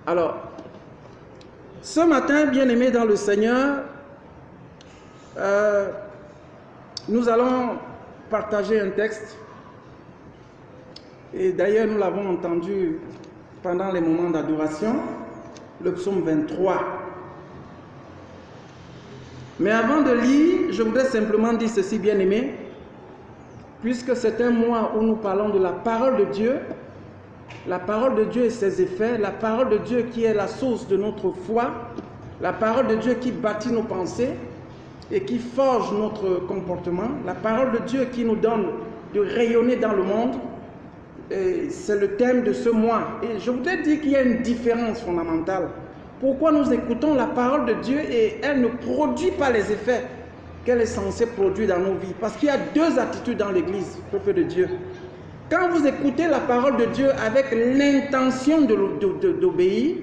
Alors, ce matin, bien-aimés dans le Seigneur, nous allons partager un texte. Et d'ailleurs, nous l'avons entendu pendant les moments d'adoration, le psaume 23. Mais avant de lire, je voudrais simplement dire ceci, bien-aimés, puisque c'est un mois où nous parlons de la parole de Dieu et ses effets, la parole de Dieu qui est la source de notre foi, la parole de Dieu qui bâtit nos pensées et qui forge notre comportement, la parole de Dieu qui nous donne de rayonner dans le monde. C'est le thème de ce mois. Et je voudrais dire qu'il y a une différence fondamentale. Pourquoi nous écoutons la parole de Dieu et elle ne produit pas les effets qu'elle est censée produire dans nos vies? Parce qu'il y a deux attitudes dans l'Église, peuple de Dieu. Quand vous écoutez la parole de Dieu avec l'intention d'obéir,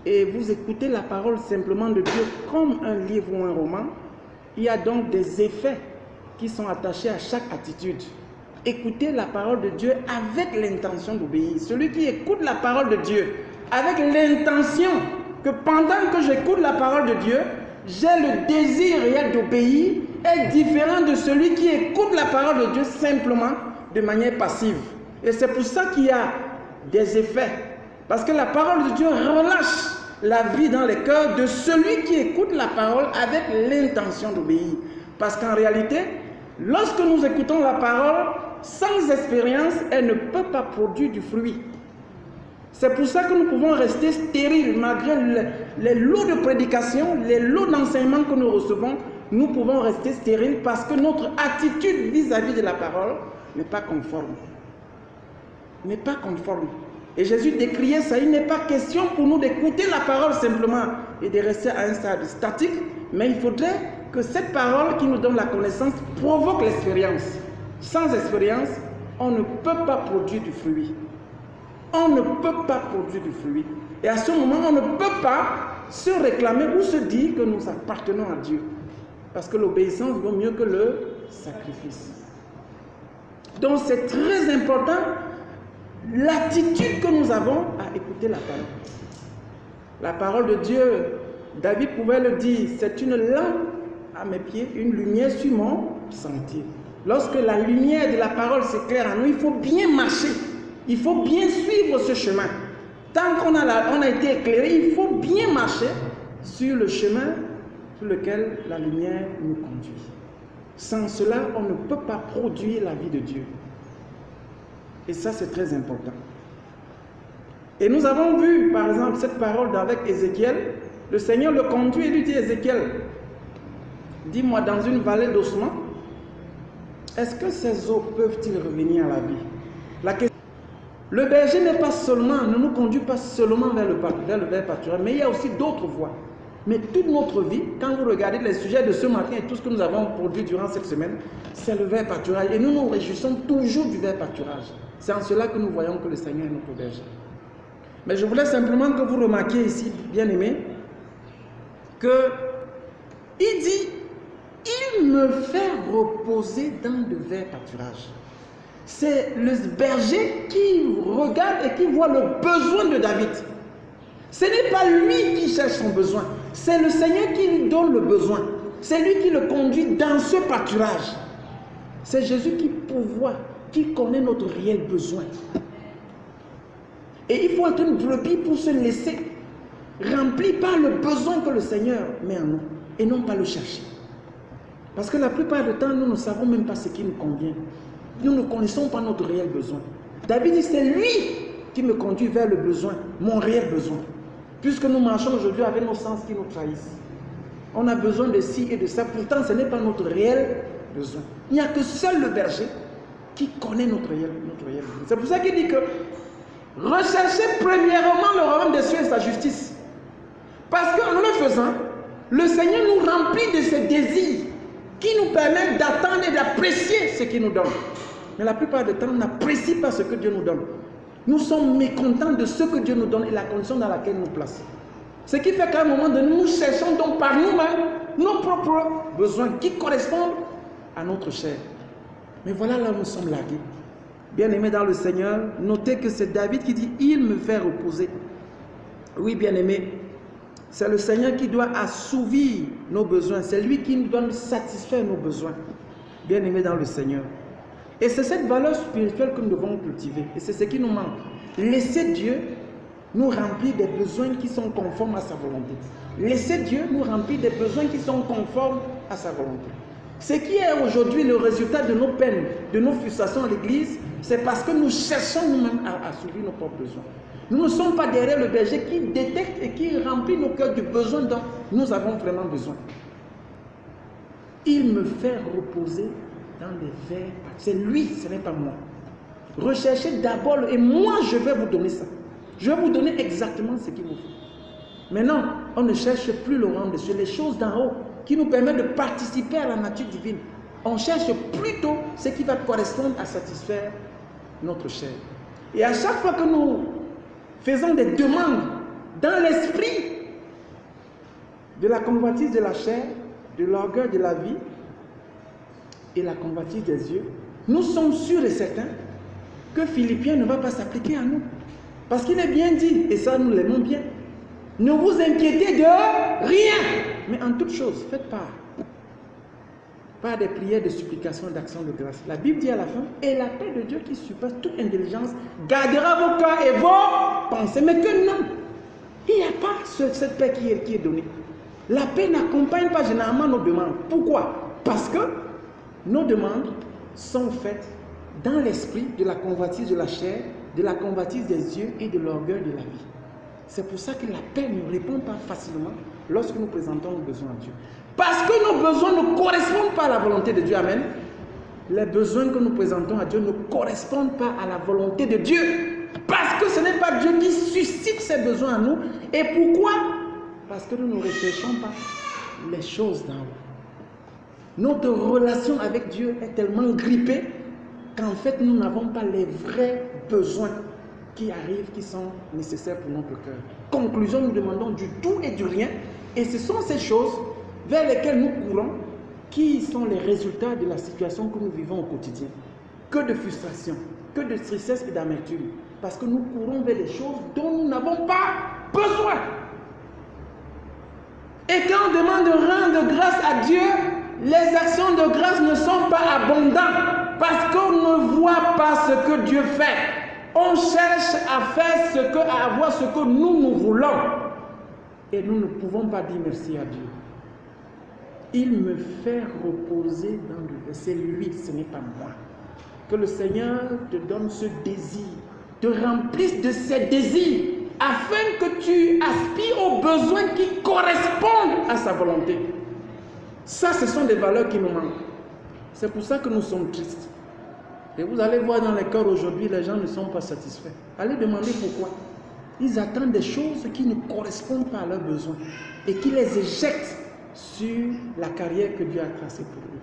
et vous écoutez la parole simplement de Dieu comme un livre ou un roman, il y a donc des effets qui sont attachés à chaque attitude. Écoutez la parole de Dieu avec l'intention d'obéir. Celui qui écoute la parole de Dieu avec l'intention que pendant que j'écoute la parole de Dieu, j'ai le désir réel d'obéir, est différent de celui qui écoute la parole de Dieu simplement de manière passive. Et c'est pour ça qu'il y a des effets. Parce que la parole de Dieu relâche la vie dans les cœurs de celui qui écoute la parole avec l'intention d'obéir. Parce qu'en réalité, lorsque nous écoutons la parole sans expérience, elle ne peut pas produire du fruit. C'est pour ça que nous pouvons rester stériles malgré les lots de prédication, les lots d'enseignement que nous recevons. Nous pouvons rester stériles parce que notre attitude vis-à-vis de la parole n'est pas conforme. N'est pas conforme. Et Jésus décriait ça. Il n'est pas question pour nous d'écouter la parole simplement et de rester à un stade statique, mais il faudrait que cette parole qui nous donne la connaissance provoque l'expérience. Sans expérience, on ne peut pas produire du fruit. On ne peut pas produire du fruit. Et à ce moment, on ne peut pas se réclamer ou se dire que nous appartenons à Dieu. Parce que l'obéissance vaut mieux que le sacrifice. Donc c'est très important l'attitude que nous avons à écouter la parole. La parole de Dieu, David pouvait le dire, c'est une lampe à mes pieds, une lumière sur mon sentier. Lorsque la lumière de la parole s'éclaire en nous, il faut bien marcher. Il faut bien suivre ce chemin. Tant qu'on a été éclairé, il faut bien marcher sur le chemin sur lequel la lumière nous conduit. Sans cela, on ne peut pas produire la vie de Dieu. Et ça, c'est très important. Et nous avons vu, par exemple, cette parole avec Ézéchiel. Le Seigneur le conduit et lui dit, Ézéchiel, dis-moi, dans une vallée d'ossements, est-ce que ces eaux peuvent-ils revenir à la vie? La question. Le berger n'est pas seulement, ne nous conduit pas seulement vers le vert pâturage, mais il y a aussi d'autres voies. Mais toute notre vie, quand vous regardez les sujets de ce matin et tout ce que nous avons produit durant cette semaine, c'est le vert pâturage. Et nous nous réjouissons toujours du vert pâturage. C'est en cela que nous voyons que le Seigneur est notre berger. Mais je voulais simplement que vous remarquiez ici, bien-aimés, que il dit, il me fait reposer dans de verts pâturages. C'est le berger qui regarde et qui voit le besoin de David. Ce n'est pas lui qui cherche son besoin, c'est le Seigneur qui lui donne le besoin. C'est lui qui le conduit dans ce pâturage. C'est Jésus qui pourvoit, qui connaît notre réel besoin. Et il faut être une brebis pour se laisser remplir par le besoin que le Seigneur met en nous, et non pas le chercher. Parce que la plupart du temps, nous ne savons même pas ce qui nous convient. Nous ne connaissons pas notre réel besoin. David dit, c'est lui qui me conduit vers le besoin, mon réel besoin. Puisque nous marchons aujourd'hui avec nos sens qui nous trahissent. On a besoin de ci et de ça, pourtant ce n'est pas notre réel besoin. Il n'y a que seul le berger qui connaît notre réel besoin. C'est pour ça qu'il dit que recherchez premièrement le royaume des cieux et sa justice. Parce qu'en le faisant, le Seigneur nous remplit de ses désirs qui nous permettent d'attendre et d'apprécier ce qu'il nous donne. Mais la plupart du temps, on n'apprécie pas ce que Dieu nous donne. Nous sommes mécontents de ce que Dieu nous donne et la condition dans laquelle nous place. Ce qui fait qu'à un moment donné, nous cherchons donc par nous-mêmes nos propres besoins qui correspondent à notre chair. Mais voilà là où nous sommes largués. Bien-aimés dans le Seigneur, notez que c'est David qui dit « Il me fait reposer ». Oui, bien-aimé, c'est le Seigneur qui doit assouvir nos besoins. C'est lui qui doit nous satisfaire nos besoins. Bien-aimé dans le Seigneur. Et c'est cette valeur spirituelle que nous devons cultiver. Et c'est ce qui nous manque. Laisser Dieu nous remplir des besoins qui sont conformes à sa volonté. Laisser Dieu nous remplir des besoins qui sont conformes à sa volonté. Ce qui est aujourd'hui le résultat de nos peines, de nos frustrations à l'église, c'est parce que nous cherchons nous-mêmes à assouvir nos propres besoins. Nous ne sommes pas derrière le berger qui détecte et qui remplit nos cœurs du besoin dont nous avons vraiment besoin. Il me fait reposer dans les verts. C'est lui, ce n'est pas moi. Recherchez d'abord, et moi je vais vous donner ça. Je vais vous donner exactement ce qu'il vous faut. Maintenant, on ne cherche plus le royaume des cieux, les choses d'en haut qui nous permettent de participer à la nature divine. On cherche plutôt ce qui va correspondre à satisfaire notre chair. Et à chaque fois que nous faisons des demandes dans l'esprit de la convoitise de la chair, de l'orgueil de la vie et la convoitise des yeux, nous sommes sûrs et certains que Philippiens ne va pas s'appliquer à nous. Parce qu'il est bien dit, et ça nous l'aimons bien, ne vous inquiétez de rien, mais en toute chose, faites part. Par des prières de supplication, d'action de grâce. La Bible dit à la fin, et la paix de Dieu qui surpasse toute intelligence gardera vos cœurs et vos pensées. Mais que non, il n'y a pas cette paix qui est donnée. La paix n'accompagne pas généralement nos demandes. Pourquoi? Parce que nos demandes sont faites dans l'esprit de la convoitise de la chair, de la convoitise des yeux et de l'orgueil de la vie. C'est pour ça que la paix ne répond pas facilement lorsque nous présentons nos besoins à Dieu. Parce que nos besoins ne correspondent pas à la volonté de Dieu. Amen. Les besoins que nous présentons à Dieu ne correspondent pas à la volonté de Dieu. Parce que ce n'est pas Dieu qui suscite ces besoins à nous. Et pourquoi? Parce que nous ne recherchons pas les choses d'en haut. Notre relation avec Dieu est tellement grippée qu'en fait nous n'avons pas les vrais besoins qui arrivent, qui sont nécessaires pour notre cœur. Conclusion, nous demandons du tout et du rien. Et ce sont ces choses vers lesquelles nous courons qui sont les résultats de la situation que nous vivons au quotidien. Que de frustration, que de tristesse et d'amertume. Parce que nous courons vers des choses dont nous n'avons pas besoin. Et quand on demande de rendre grâce à Dieu, les actions de grâce ne sont pas abondantes. Parce qu'on ne voit pas ce que Dieu fait. On cherche à faire à avoir ce que nous voulons. Et nous ne pouvons pas dire merci à Dieu. Il me fait reposer dans le verset. C'est lui, ce n'est pas moi. Que le Seigneur te donne ce désir, te remplisse de ses désirs, afin que tu aspires aux besoins qui correspondent à sa volonté. Ça, ce sont des valeurs qui nous manquent. C'est pour ça que nous sommes tristes. Et vous allez voir dans les cœurs aujourd'hui, les gens ne sont pas satisfaits. Allez demander pourquoi. Ils attendent des choses qui ne correspondent pas à leurs besoins et qui les éjectent sur la carrière que Dieu a tracée pour eux.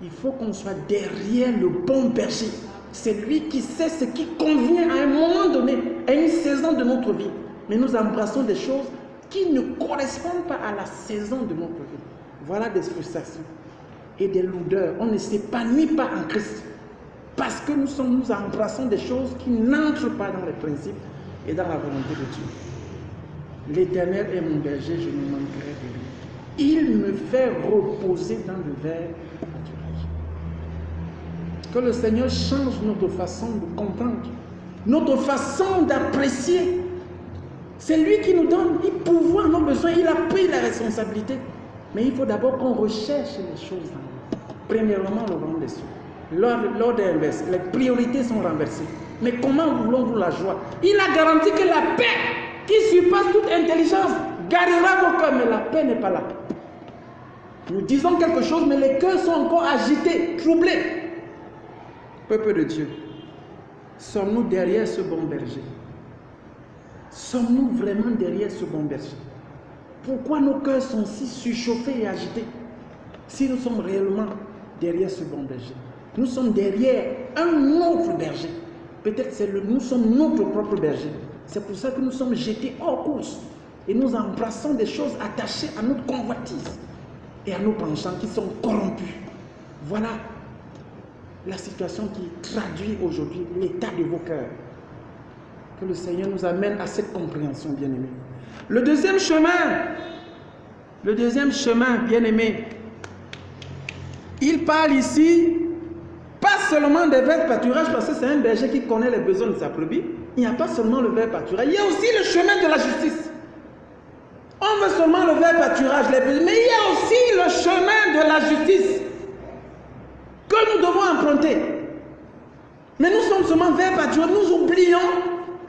Il faut qu'on soit derrière le bon berger. C'est lui qui sait ce qui convient à un moment donné, à une saison de notre vie. Mais nous embrassons des choses qui ne correspondent pas à la saison de notre vie. Voilà des frustrations et des lourdeurs. On ne s'épanouit pas en Christ. Parce que nous embrassons des choses qui n'entrent pas dans les principes et dans la volonté de Dieu. L'Éternel est mon berger, je ne manquerai de rien. Il me fait reposer dans le vert pâturage. Que le Seigneur change notre façon de comprendre, notre façon d'apprécier. C'est lui qui nous donne, il pourvoit nos besoins, il a pris la responsabilité. Mais il faut d'abord qu'on recherche les choses dans nous. Premièrement, le royaume des cieux. L'ordre est inverse, les priorités sont renversées. Mais comment voulons-vous la joie? Il a garanti que la paix qui surpasse toute intelligence gardera vos cœurs, mais la paix n'est pas là. Nous disons quelque chose, mais les cœurs sont encore agités, troublés. Peuple de Dieu, sommes-nous derrière ce bon berger? Sommes-nous vraiment derrière ce bon berger? Pourquoi nos cœurs sont si surchauffés et agités si nous sommes réellement derrière ce bon berger? Nous sommes derrière un autre berger. Peut-être nous sommes notre propre berger. C'est pour ça que nous sommes jetés hors course. Et nous embrassons des choses attachées à notre convoitise et à nos penchants qui sont corrompus. Voilà la situation qui traduit aujourd'hui l'état de vos cœurs. Que le Seigneur nous amène à cette compréhension, bien-aimés. Le deuxième chemin, bien-aimés, il parle ici pas seulement des verts pâturages, parce que c'est un berger qui connaît les besoins de sa brebis. Il n'y a pas seulement le vert pâturage, il y a aussi le chemin de la justice. On veut seulement le vert pâturage, mais il y a aussi le chemin de la justice que nous devons emprunter. Mais nous sommes seulement vert pâturage, nous oublions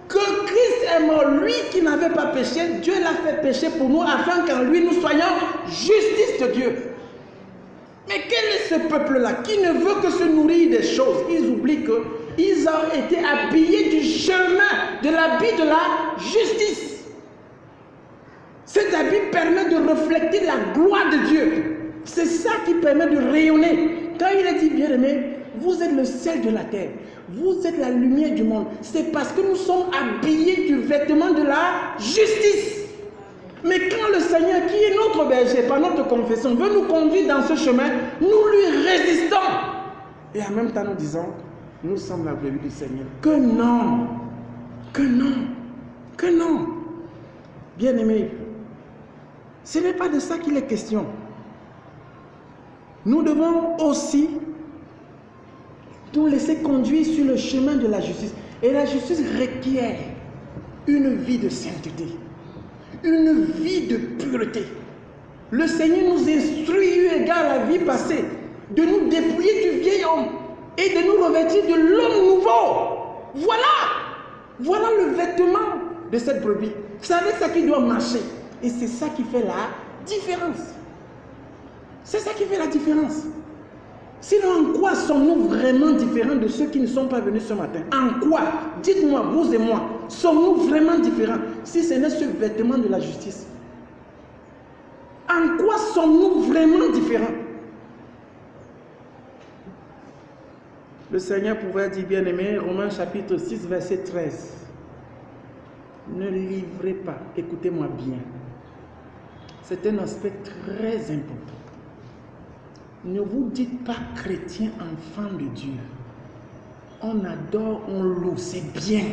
que Christ est mort, lui qui n'avait pas péché, Dieu l'a fait pécher pour nous afin qu'en lui nous soyons justice de Dieu. Mais quel est ce peuple-là qui ne veut que se nourrir des choses? Ils oublient qu'ils ont été habillés du chemin, de l'habit de la justice. Cet habit permet de refléter la gloire de Dieu. C'est ça qui permet de rayonner. Quand il est dit, bien-aimé, vous êtes le sel de la terre, vous êtes la lumière du monde. C'est parce que nous sommes habillés du vêtement de la justice. Mais quand le Seigneur, qui est notre berger, par notre confession, veut nous conduire dans ce chemin, nous lui résistons. Et en même temps, nous disons, nous sommes la brebis du Seigneur. Que non, que non, que non. Bien-aimés, ce n'est pas de ça qu'il est question. Nous devons aussi nous laisser conduire sur le chemin de la justice. Et la justice requiert une vie de sainteté, une vie de pureté. Le Seigneur nous instruit, eu égard à la vie passée, de nous dépouiller du vieil homme et de nous revêtir de l'homme nouveau. Voilà le vêtement de cette brebis. C'est avec ça qu'il doit marcher. Et c'est ça qui fait la différence. C'est ça qui fait la différence. Sinon, en quoi sommes-nous vraiment différents de ceux qui ne sont pas venus ce matin? En quoi? Dites-moi, vous et moi, sommes-nous vraiment différents si ce n'est ce vêtement de la justice? En quoi sommes-nous vraiment différents? Le Seigneur pouvait dire, bien-aimé, Romains chapitre 6, verset 13. Ne livrez pas, écoutez-moi bien. C'est un aspect très important. Ne vous dites pas chrétien, enfant de Dieu. On adore, on loue, c'est bien.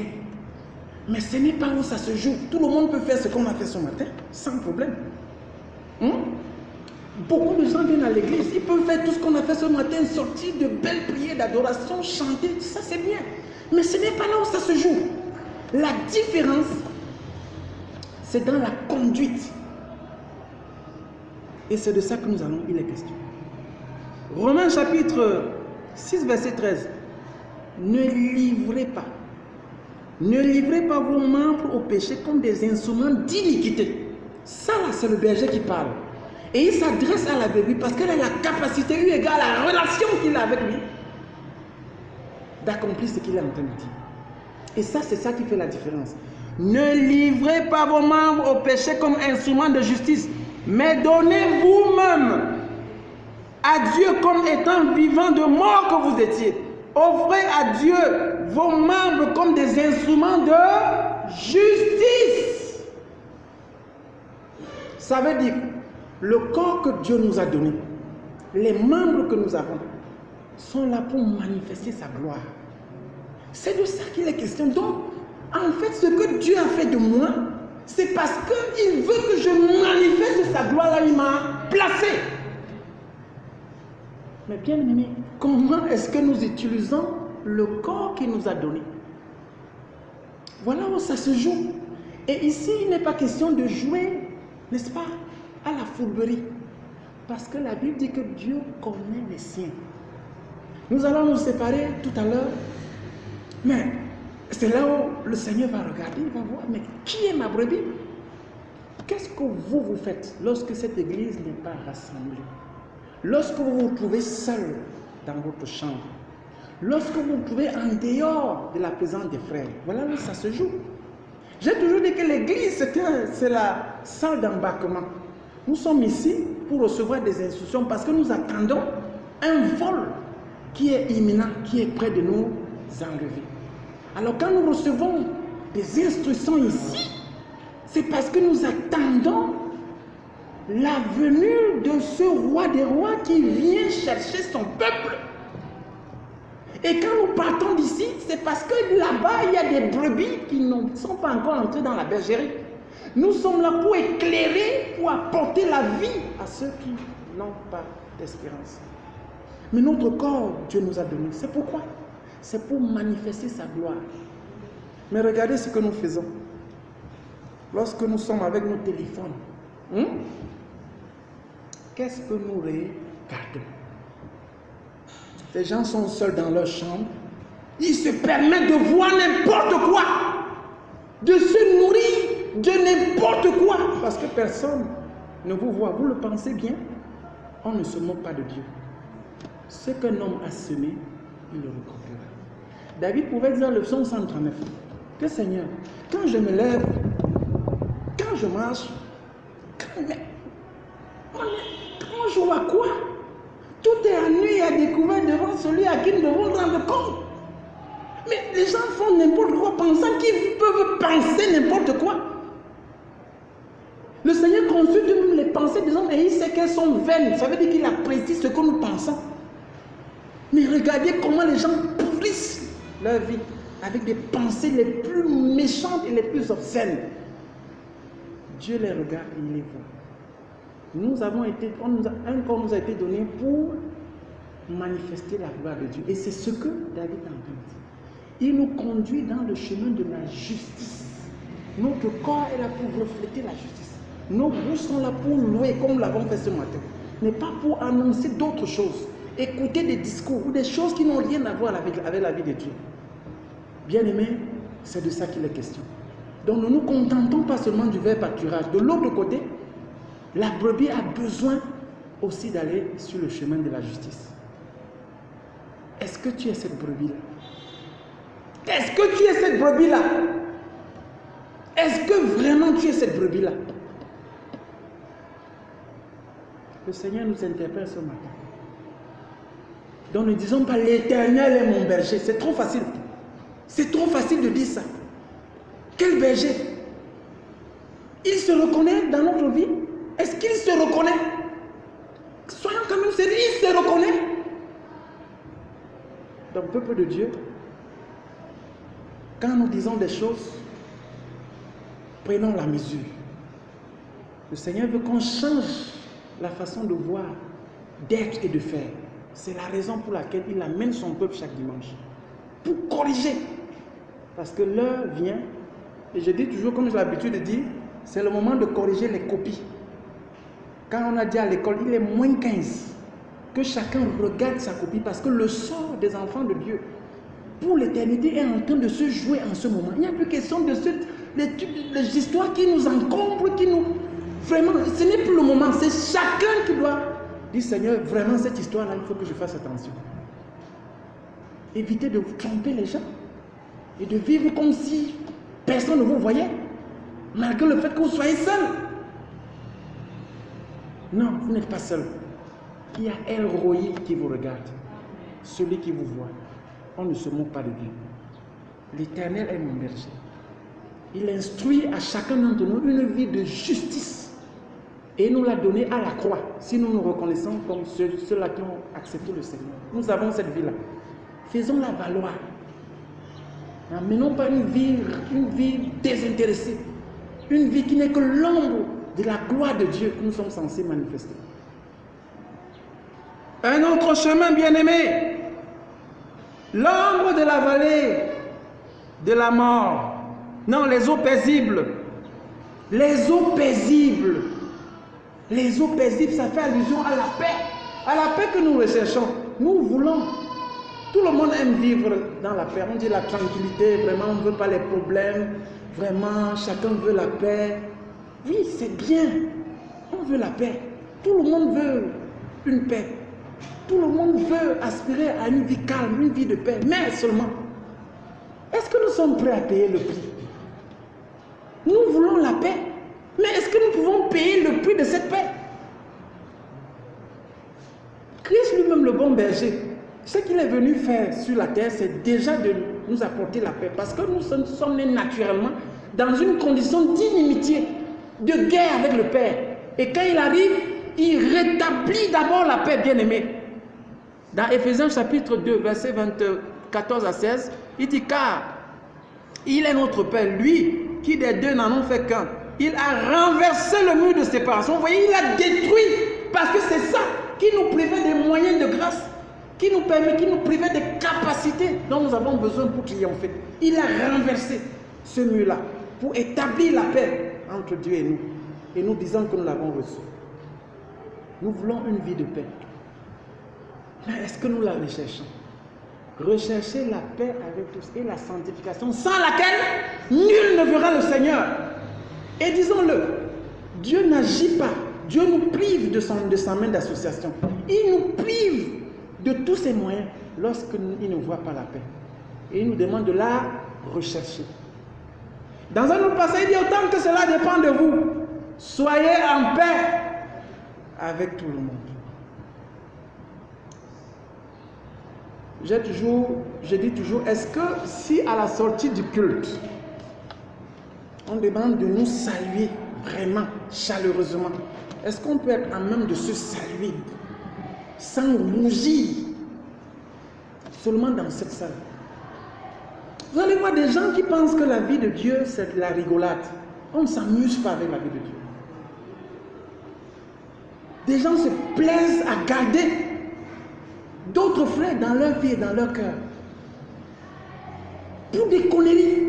Mais ce n'est pas où ça se joue. Tout le monde peut faire ce qu'on a fait ce matin, sans problème. Beaucoup de gens viennent à l'église, ils peuvent faire tout ce qu'on a fait ce matin, sortir de belles prières d'adoration, chanter, ça c'est bien. Mais ce n'est pas là où ça se joue. La différence, c'est dans la conduite. Et c'est de ça que nous allons, il est question. Romains chapitre 6, verset 13. Ne livrez pas vos membres au péché comme des instruments d'iniquité. Ça là, c'est le berger qui parle. Et il s'adresse à la brebis parce qu'elle a la capacité, eu égale à la relation qu'il a avec lui, d'accomplir ce qu'il est en train de dire. Et ça, c'est ça qui fait la différence. Ne livrez pas vos membres au péché comme instruments de justice, mais donnez vous-même à Dieu comme étant vivant de mort que vous étiez. Offrez à Dieu vos membres comme des instruments de justice. Ça veut dire, le corps que Dieu nous a donné, les membres que nous avons, sont là pour manifester sa gloire. C'est de ça qu'il est question. Donc, en fait, ce que Dieu a fait de moi, c'est parce qu'il veut que je manifeste sa gloire là, il m'a placé. Mais bien aimé, comment est-ce que nous utilisons le corps qu'il nous a donné? Voilà où ça se joue. Et ici, il n'est pas question de jouer, n'est-ce pas, à la fourberie. Parce que la Bible dit que Dieu connaît les siens. Nous allons nous séparer tout à l'heure. Mais c'est là où le Seigneur va regarder, il va voir, mais qui est ma brebis? Qu'est-ce que vous faites lorsque cette église n'est pas rassemblée? Lorsque vous vous trouvez seul dans votre chambre, lorsque vous vous trouvez en dehors de la présence des frères, voilà où ça se joue. J'ai toujours dit que l'église, c'est la salle d'embarquement. Nous sommes ici pour recevoir des instructions parce que nous attendons un vol qui est imminent, qui est près de nous enlever. Alors quand nous recevons des instructions ici, c'est parce que nous attendons la venue de ce roi des rois qui vient chercher son peuple. Et quand nous partons d'ici, c'est parce que là-bas, il y a des brebis qui ne sont pas encore entrées dans la bergerie. Nous sommes là pour éclairer, pour apporter la vie à ceux qui n'ont pas d'espérance. Mais notre corps, Dieu nous a donné. C'est pourquoi? C'est pour manifester sa gloire. Mais regardez ce que nous faisons. Lorsque nous sommes avec nos téléphones, qu'est-ce que nous regardons? Les gens sont seuls dans leur chambre. Ils se permettent de voir n'importe quoi, de se nourrir de n'importe quoi, parce que personne ne vous voit. Vous le pensez bien? On ne se moque pas de Dieu. Ce qu'un homme a semé, il le récoltera. David pouvait dire le psaume 139 que Seigneur, quand je me lève, quand je marche, quand je vois quoi? Tout est à nu et à découvert devant celui à qui nous devons rendre compte. Mais les gens font n'importe quoi, pensant qu'ils peuvent penser n'importe quoi. Le Seigneur consulte même les pensées des hommes et il sait qu'elles sont vaines. Ça veut dire qu'il apprécie ce que nous pensons. Mais regardez comment les gens pourrissent leur vie avec des pensées les plus méchantes et les plus obscènes. Dieu les regarde et il les voit. Nous avons été, un corps nous a été donné pour manifester la gloire de Dieu. Et c'est ce que David a entendu. Il nous conduit dans le chemin de la justice. Notre corps est là pour refléter la justice. Nos bouches sont là pour louer, comme nous l'avons fait ce matin. Mais pas pour annoncer d'autres choses. Écouter des discours ou des choses qui n'ont rien à voir avec la vie de Dieu. Bien-aimés, c'est de ça qu'il est question. Donc ne nous contentons pas seulement du verbe pâturage. De l'autre côté, la brebis a besoin aussi d'aller sur le chemin de la justice. Est-ce que tu es cette brebis-là? Est-ce que tu es cette brebis-là? Est-ce que vraiment tu es cette brebis-là? Le Seigneur nous interpelle ce matin. Donc ne disons pas l'Éternel est mon berger. C'est trop facile. C'est trop facile de dire ça. Quel berger? Il se reconnaît dans notre vie? Est-ce qu'il se reconnaît? Soyons quand même sérieux, il se reconnaît. Donc, peuple de Dieu, quand nous disons des choses, prenons la mesure. Le Seigneur veut qu'on change la façon de voir, d'être et de faire. C'est la raison pour laquelle il amène son peuple chaque dimanche. Pour corriger. Parce que l'heure vient, et je dis toujours, comme j'ai l'habitude de dire, c'est le moment de corriger les copies. Quand on a dit à l'école, il est moins 15, que chacun regarde sa copie, parce que le sort des enfants de Dieu, pour l'éternité, est en train de se jouer en ce moment. Il n'y a plus question de les histoires qui nous encombrent, qui nous... Vraiment, ce n'est plus le moment, c'est chacun qui doit dire, Seigneur, vraiment cette histoire-là, il faut que je fasse attention. Évitez de tromper les gens et de vivre comme si personne ne vous voyait, malgré le fait que vous soyez seul. Non, vous n'êtes pas seul. Il y a El Roi qui vous regarde, celui qui vous voit. On ne se moque pas de Dieu. L'Éternel est mon berger. Il instruit à chacun d'entre nous une vie de justice. Et il nous l'a donné à la croix, si nous nous reconnaissons comme ceux-là qui ont accepté le Seigneur. Nous avons cette vie-là. Faisons-la valoir. N'amenons pas une vie désintéressée. Une vie qui n'est que l'ombre de la gloire de Dieu que nous sommes censés manifester. Un autre chemin, bien-aimé. L'ombre de la vallée de la mort. Non, les eaux paisibles. Les eaux paisibles. Les eaux paisibles, ça fait allusion à la paix. À la paix que nous recherchons. Nous voulons. Tout le monde aime vivre dans la paix. On dit la tranquillité, vraiment, on ne veut pas les problèmes. Vraiment, chacun veut la paix. Oui, c'est bien. On veut la paix. Tout le monde veut une paix. Tout le monde veut aspirer à une vie calme, une vie de paix. Mais seulement, est-ce que nous sommes prêts à payer le prix? Nous voulons la paix. Mais est-ce que nous pouvons payer le prix de cette paix? Christ lui-même, le bon berger, ce qu'il est venu faire sur la terre, c'est déjà de nous apporter la paix. Parce que nous sommes nés naturellement dans une condition d'inimitié, de guerre avec le Père. Et quand il arrive, il rétablit d'abord la paix, bien-aimée. Dans Éphésiens chapitre 2, verset 14 à 16, il dit car il est notre Père, lui qui des deux n'en ont fait qu'un. Il a renversé le mur de séparation. Vous voyez, il a détruit, parce que c'est ça qui nous privait des moyens de grâce, qui nous privait des capacités dont nous avons besoin pour triompher. Il a renversé ce mur-là pour établir la paix entre Dieu et nous. Et nous disons que nous l'avons reçu. Nous voulons une vie de paix. Mais est-ce que nous la recherchons? Rechercher la paix avec tous et la sanctification, sans laquelle nul ne verra le Seigneur. Et disons-le, Dieu n'agit pas. Dieu nous prive de sa main d'association. Il nous prive de tous ses moyens lorsqu'il ne voit pas la paix. Et il nous demande de la rechercher. Dans un autre passage, il dit autant que cela dépend de vous, soyez en paix avec tout le monde. Je dis toujours, est-ce que si à la sortie du culte, on demande de nous saluer vraiment, chaleureusement, est-ce qu'on peut être en même de se saluer sans rougir seulement dans cette salle? Vous allez voir des gens qui pensent que la vie de Dieu c'est de la rigolade. On ne s'amuse pas avec la vie de Dieu. Des gens se plaisent à garder d'autres frères dans leur vie et dans leur cœur pour des conneries.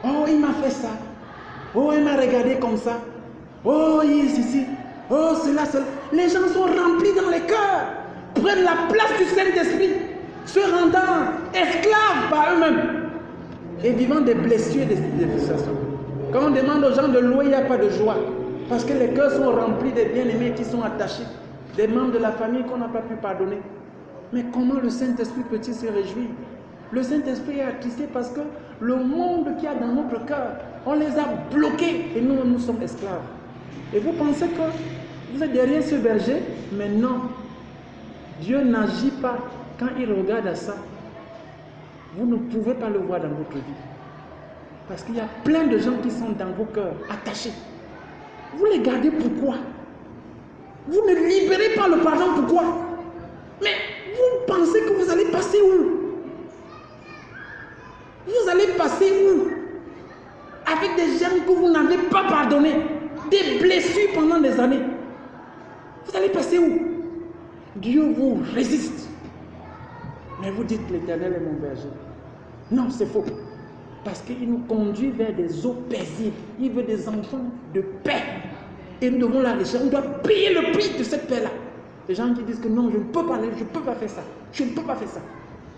Oh, il m'a fait ça. Oh, il m'a regardé comme ça. Oh, il est ici. Oh, cela. Les gens sont remplis dans les cœurs, prennent la place du Saint-Esprit, se rendant esclaves par eux-mêmes et vivant des blessures et des frustrations. Quand on demande aux gens de louer, il n'y a pas de joie parce que les cœurs sont remplis des bien-aimés qui sont attachés, des membres de la famille qu'on n'a pas pu pardonner. Mais comment le Saint-Esprit peut-il se réjouir? Le Saint-Esprit est attristé parce que le monde qu'il y a dans notre cœur, on les a bloqués et nous sommes esclaves. Et vous pensez que vous êtes derrière ce berger? Mais non. Dieu n'agit pas quand il regarde à ça. Vous ne pouvez pas le voir dans votre vie. Parce qu'il y a plein de gens qui sont dans vos cœurs, attachés. Vous les gardez pourquoi? Vous ne libérez pas le pardon, pourquoi? Mais vous pensez que vous allez passer où? Vous allez passer où? Avec des gens que vous n'avez pas pardonné, des blessures pendant des années. Vous allez passer où? Dieu vous résiste. Mais vous dites l'Éternel est mon berger. Non, c'est faux. Parce qu'il nous conduit vers des eaux paisibles. Il veut des enfants de paix. Et nous devons la rechercher. On doit payer le prix de cette paix-là. Les gens qui disent que non, je ne peux pas aller, je ne peux pas faire ça. Je ne peux pas faire ça.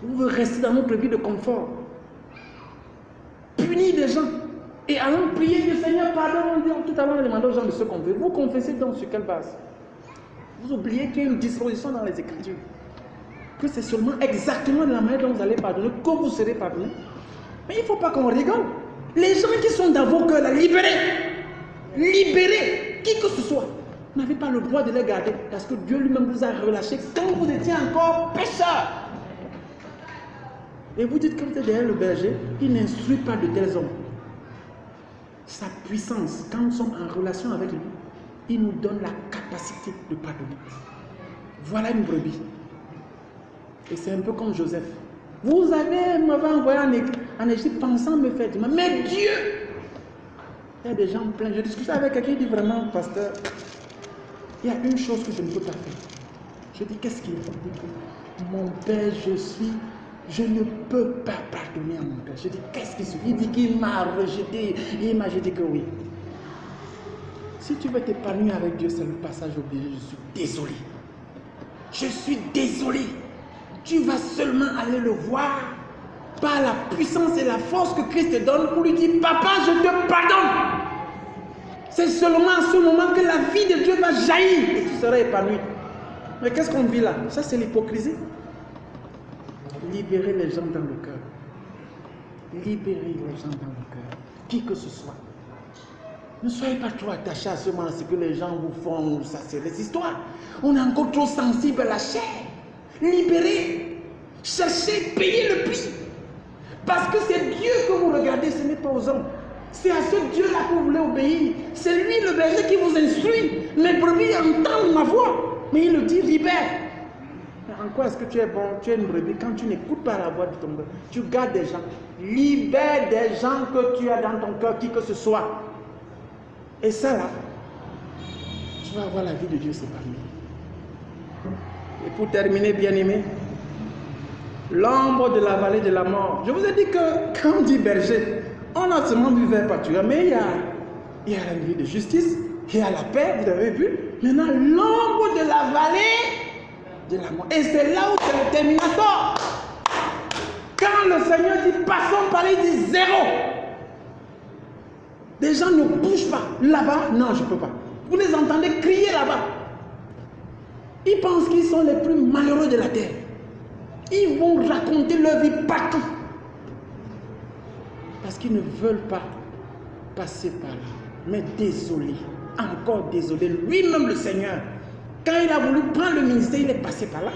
Vous voulez rester dans notre vie de confort. Punir des gens. Et allons prier le Seigneur, pardonne. Tout à l'heure, on demande aux gens de se confesser. Vous confessez donc sur quelle base? Vous oubliez qu'il y a une disposition dans les Écritures. Que c'est seulement exactement de la manière dont vous allez pardonner que vous serez pardonné. Mais il ne faut pas qu'on rigole. Les gens qui sont dans vos cœurs, libérez. Libérez qui que ce soit. Vous n'avez pas le droit de les garder. Parce que Dieu lui-même vous a relâché quand vous étiez encore pécheur. Et vous dites que vous êtes derrière le berger, il n'instruit pas de tels hommes. Sa puissance, quand nous sommes en relation avec lui, il nous donne la capacité de pardonner. Voilà une brebis. Et c'est un peu comme Joseph. Vous m'avez envoyé en Égypte pensant me faire du mal. Mais Dieu, il y a des gens pleins. Je discutais avec quelqu'un qui dit vraiment, pasteur, il y a une chose que je ne peux pas faire. Je dis, qu'est-ce qu'il faut? Mon père, je ne peux pas pardonner à mon père. Je dis, qu'est-ce qu'il se fait? Il dit qu'il m'a rejeté. Il m'a dit que oui. Si tu veux t'épanouir avec Dieu, c'est le passage obligé. Je suis désolé. Je suis désolé. Tu vas seulement aller le voir par la puissance et la force que Christ te donne pour lui dire, papa, je te pardonne. C'est seulement à ce moment que la vie de Dieu va jaillir et tu seras épanoui. Mais qu'est-ce qu'on vit là? Ça, c'est l'hypocrisie. Libérez les gens dans le cœur. Libérez les gens dans le cœur. Qui que ce soit. Ne soyez pas trop attachés à ce que les gens vous font. Ça, c'est des histoires. On est encore trop sensible à la chair. Libérez. Cherchez, payez le prix. Parce que c'est Dieu que vous regardez, ce n'est pas aux hommes. C'est à ce Dieu-là que vous voulez obéir. C'est lui le berger qui vous instruit. Mes brebis entendent ma voix. Mais il le dit, libère. En quoi est-ce que tu es bon, tu es une brebis quand tu n'écoutes pas la voix de ton cœur? Tu gardes des gens. Libère des gens que tu as dans ton cœur, qui que ce soit. Et ça là, tu vas avoir la vie de Dieu s'épanouir. Et pour terminer, bien-aimé, l'ombre de la vallée de la mort. Je vous ai dit que, comme dit Berger, on a seulement vu vers pâture, mais il y a la vie de justice, il y a la paix, vous avez vu. Maintenant, l'ombre de la vallée de la mort. Et c'est là où c'est le terminator. Quand le Seigneur dit passons par là, il dit 0. Des gens ne bougent pas. Là-bas, non, je ne peux pas. Vous les entendez crier là-bas. Ils pensent qu'ils sont les plus malheureux de la terre. Ils vont raconter leur vie partout. Parce qu'ils ne veulent pas passer par là. Mais désolé, encore désolé, lui-même le Seigneur, quand il a voulu prendre le ministère, il est passé par là.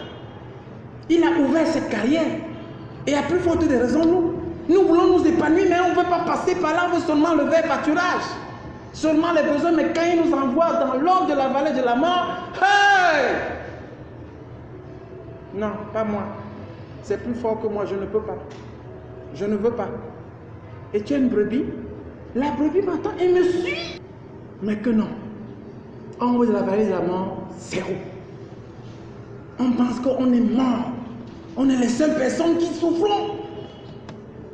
Il a ouvert cette carrière. Et à plus forte des raisons, nous voulons nous épanouir, mais on ne veut pas passer par là, on veut seulement le vert pâturage. Seulement les besoins, mais quand il nous envoie dans l'ombre de la vallée de la mort, hey! Non, pas moi. C'est plus fort que moi, je ne peux pas. Je ne veux pas. Et tu es une brebis, la brebis m'attend et me suit. Mais que non. Ombre de la vallée de la mort, 0. On pense qu'on est mort. On est les seules personnes qui souffrent.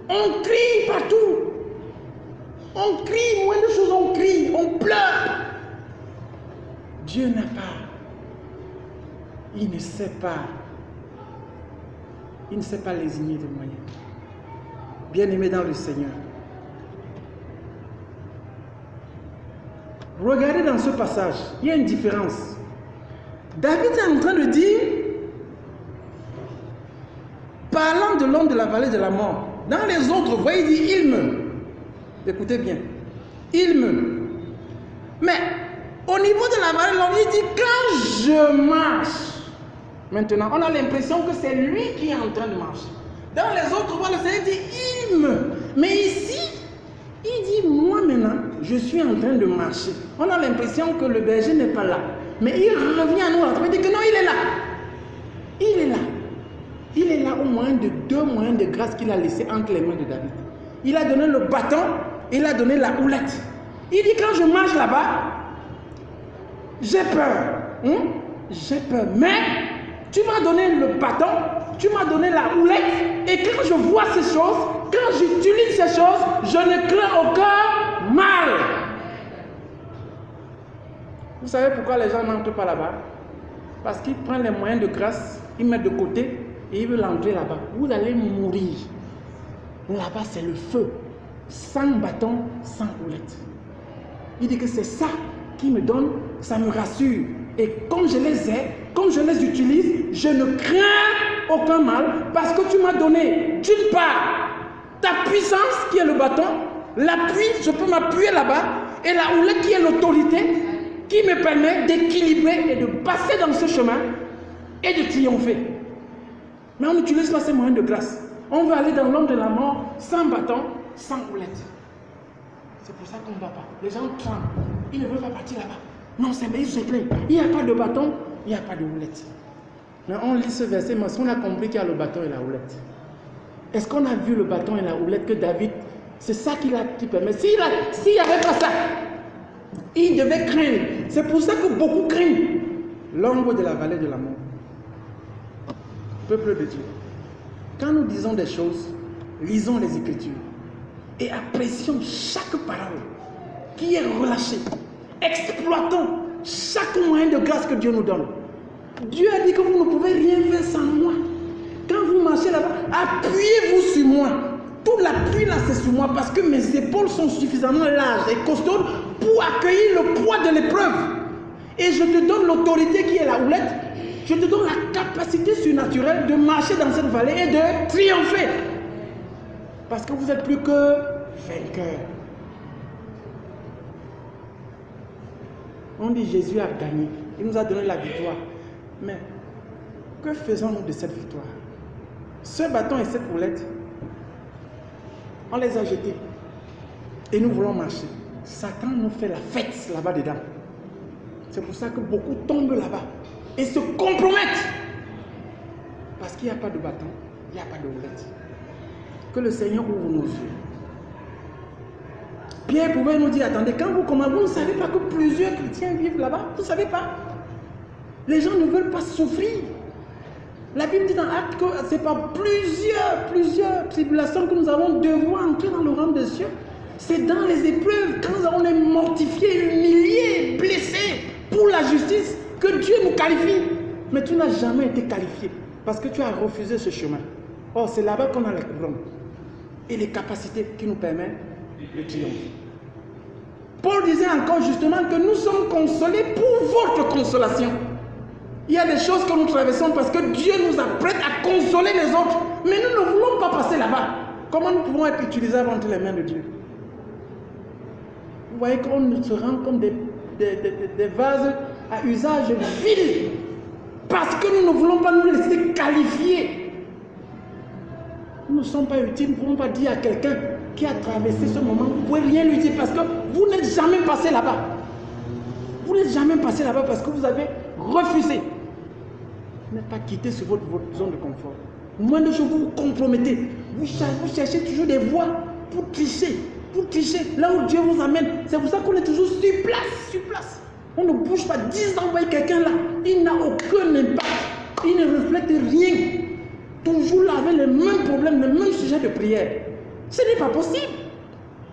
On crie partout. On crie, moins de choses, on crie, on pleure. Dieu n'a pas. Il ne sait pas. Il ne sait pas lésigner de moyens. Bien-aimé dans le Seigneur. Regardez dans ce passage, il y a une différence. David est en train de dire, parlant de l'homme de la vallée de la mort, dans les autres voix, il dit, il meurt. Écoutez bien, il meurt. Mais au niveau de la vallée de la mort, il dit, quand je marche. Maintenant, on a l'impression que c'est lui qui est en train de marcher. Dans les autres voix, le Seigneur dit, il meurt. Mais ici, il dit, moi maintenant, je suis en train de marcher. On a l'impression que le berger n'est pas là. Mais il revient à nous, il dit que non, il est là. Il est là. Il est là au moyen de 2 moyens de grâce qu'il a laissés entre les mains de David. Il a donné le bâton, il a donné la houlette. Il dit, quand je marche là-bas, j'ai peur. J'ai peur. Mais tu m'as donné le bâton, tu m'as donné la houlette. Et quand je vois ces choses, quand j'utilise ces choses, je ne crains aucun mal. Vous savez pourquoi les gens n'entrent pas là-bas? Parce qu'ils prennent les moyens de grâce, ils mettent de côté et ils veulent entrer là-bas. Vous allez mourir. Là-bas, c'est le feu. Sans bâton, sans houlette. Il dit que c'est ça qui me donne, ça me rassure. Et comme je les ai, comme je les utilise, je ne crains aucun mal parce que tu m'as donné, d'une part, ta puissance qui est le bâton, l'appui, je peux m'appuyer là-bas, et la houlette qui est l'autorité, qui me permet d'équilibrer et de passer dans ce chemin et de triompher. Mais on n'utilise pas ces moyens de grâce. On veut aller dans l'ombre de la mort sans bâton, sans houlette. C'est pour ça qu'on ne va pas. Les gens tremblent. Ils ne veulent pas partir là-bas. Non, c'est clair. Il n'y a pas de bâton, il n'y a pas de houlette. Mais on lit ce verset, mais est-ce qu'on a compris qu'il y a le bâton et la houlette? Est-ce qu'on a vu le bâton et la houlette que David, c'est ça qui permet? S'il n'y avait pas ça, il devait craindre. C'est pour ça que beaucoup craignent l'ombre de la vallée de la mort. Peuple de Dieu, quand nous disons des choses, lisons les Écritures et apprécions chaque parole qui est relâchée. Exploitons chaque moyen de grâce que Dieu nous donne. Dieu a dit que vous ne pouvez rien faire sans moi. Quand vous marchez là-bas, appuyez-vous sur moi. Tout l'appui là, c'est sur moi parce que mes épaules sont suffisamment larges et costaudes pour accueillir le poids de l'épreuve. Et je te donne l'autorité qui est la houlette. Je te donne la capacité surnaturelle de marcher dans cette vallée et de triompher. Parce que vous êtes plus que vainqueurs. On dit Jésus a gagné. Il nous a donné la victoire. Mais que faisons-nous de cette victoire? Ce bâton et cette houlette, on les a jetés. Et nous voulons marcher. Satan nous fait la fête là-bas dedans. C'est pour ça que beaucoup tombent là-bas et se compromettent. qu'il n'y a pas de bâton, il n'y a pas de houlette. Que le Seigneur ouvre nos yeux. Pierre pouvait nous dire, attendez, quand vous commencez, vous ne savez pas que plusieurs chrétiens vivent là-bas. Vous ne savez pas. Les gens ne veulent pas souffrir. La Bible dit dans Actes que ce n'est pas plusieurs tribulations que nous avons devoir entrer dans le royaume des cieux. C'est dans les épreuves, quand nous allons les mortifier, humilier, blesser pour la justice, que Dieu nous qualifie. Mais tu n'as jamais été qualifié parce que tu as refusé ce chemin. Or, c'est là-bas qu'on a les couronnes et les capacités qui nous permettent de triompher. Paul disait encore justement que nous sommes consolés pour votre consolation. Il y a des choses que nous traversons parce que Dieu nous apprête à consoler les autres. Mais nous ne voulons pas passer là-bas. Comment nous pouvons être utilisables entre les mains de Dieu? Vous voyez qu'on se rend comme des vases à usage vil. Parce que nous ne voulons pas nous laisser qualifier. Nous ne sommes pas utiles. Nous ne pouvons pas dire à quelqu'un qui a traversé ce moment, vous ne pouvez rien lui dire parce que vous n'êtes jamais passé là-bas. Vous n'êtes jamais passé là-bas parce que vous avez refusé. Vous n'êtes pas quitté sur votre zone de confort. Moins de choses, vous vous compromettez. Vous cherchez toujours des voies pour tricher. Pour tricher. Là où Dieu vous amène. C'est pour ça qu'on est toujours sur place. On ne bouge pas. 10 ans, envoyer quelqu'un là. Il n'a aucun impact. Il ne reflète rien. Toujours là avec les mêmes problèmes, les mêmes sujets de prière. Ce n'est pas possible.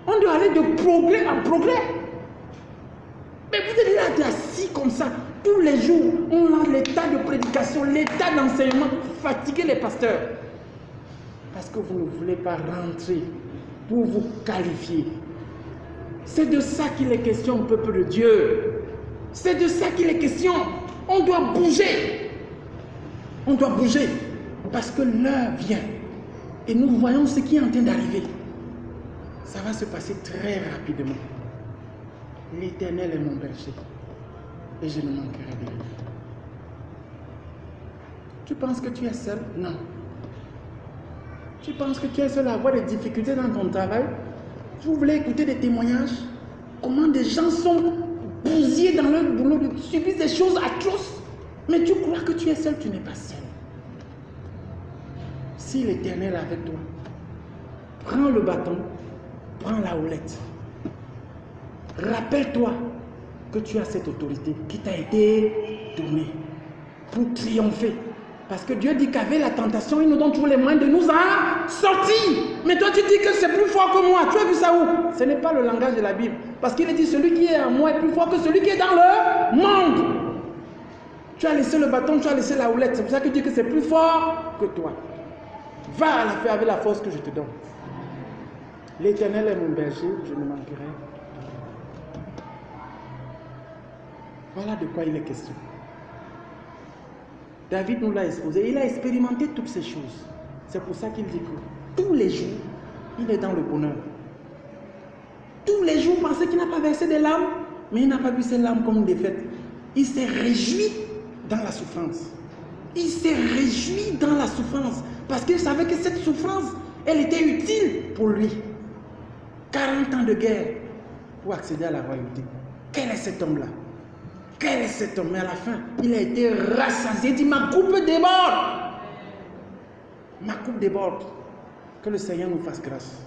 On doit aller de progrès en progrès. Mais vous êtes là assis comme ça. Tous les jours, on a l'état de prédication, l'état d'enseignement pour fatiguer les pasteurs. Parce que vous ne voulez pas rentrer pour vous qualifier. C'est de ça qu'il est question au peuple de Dieu. C'est de ça qu'il est question. On doit bouger. On doit bouger. Parce que l'heure vient. Et nous voyons ce qui est en train d'arriver. Ça va se passer très rapidement. L'Éternel est mon berger. Et je ne manquerai de rien. Tu penses que tu es seul? Non. Tu penses que tu es seul à avoir des difficultés dans ton travail? Vous voulez écouter des témoignages? Comment des gens sont bousillés dans leur boulot, subissent des choses atroces. Mais tu crois que tu es seul, tu n'es pas seul. Si l'Éternel est avec toi, prends le bâton, prends la houlette. Rappelle-toi que tu as cette autorité qui t'a été donnée pour triompher. Parce que Dieu dit qu'avec la tentation, il nous donne tous les moyens de nous en sortir. Mais toi, tu dis que c'est plus fort que moi. Tu as vu ça où? Ce n'est pas le langage de la Bible. Parce qu'il est dit, celui qui est en moi est plus fort que celui qui est dans le monde. Tu as laissé le bâton, tu as laissé la houlette. C'est pour ça que tu dis que c'est plus fort que toi. Va à la faire avec la force que je te donne. L'Éternel est mon berger, je ne manquerai. Voilà de quoi il est question. David nous l'a exposé. Il a expérimenté toutes ces choses. C'est pour ça qu'il dit que tous les jours, il est dans le bonheur. Tous les jours, pensez qu'il n'a pas versé des larmes, mais il n'a pas vu ces larmes comme une défaite. Il s'est réjoui dans la souffrance. Il s'est réjoui dans la souffrance. Parce qu'il savait que cette souffrance, elle était utile pour lui. 40 ans de guerre pour accéder à la royauté. Quel est cet homme-là? Quel est cet homme? Mais à la fin, il a été rassasié. Il dit, ma coupe déborde. Ma coupe déborde. Que le Seigneur nous fasse grâce.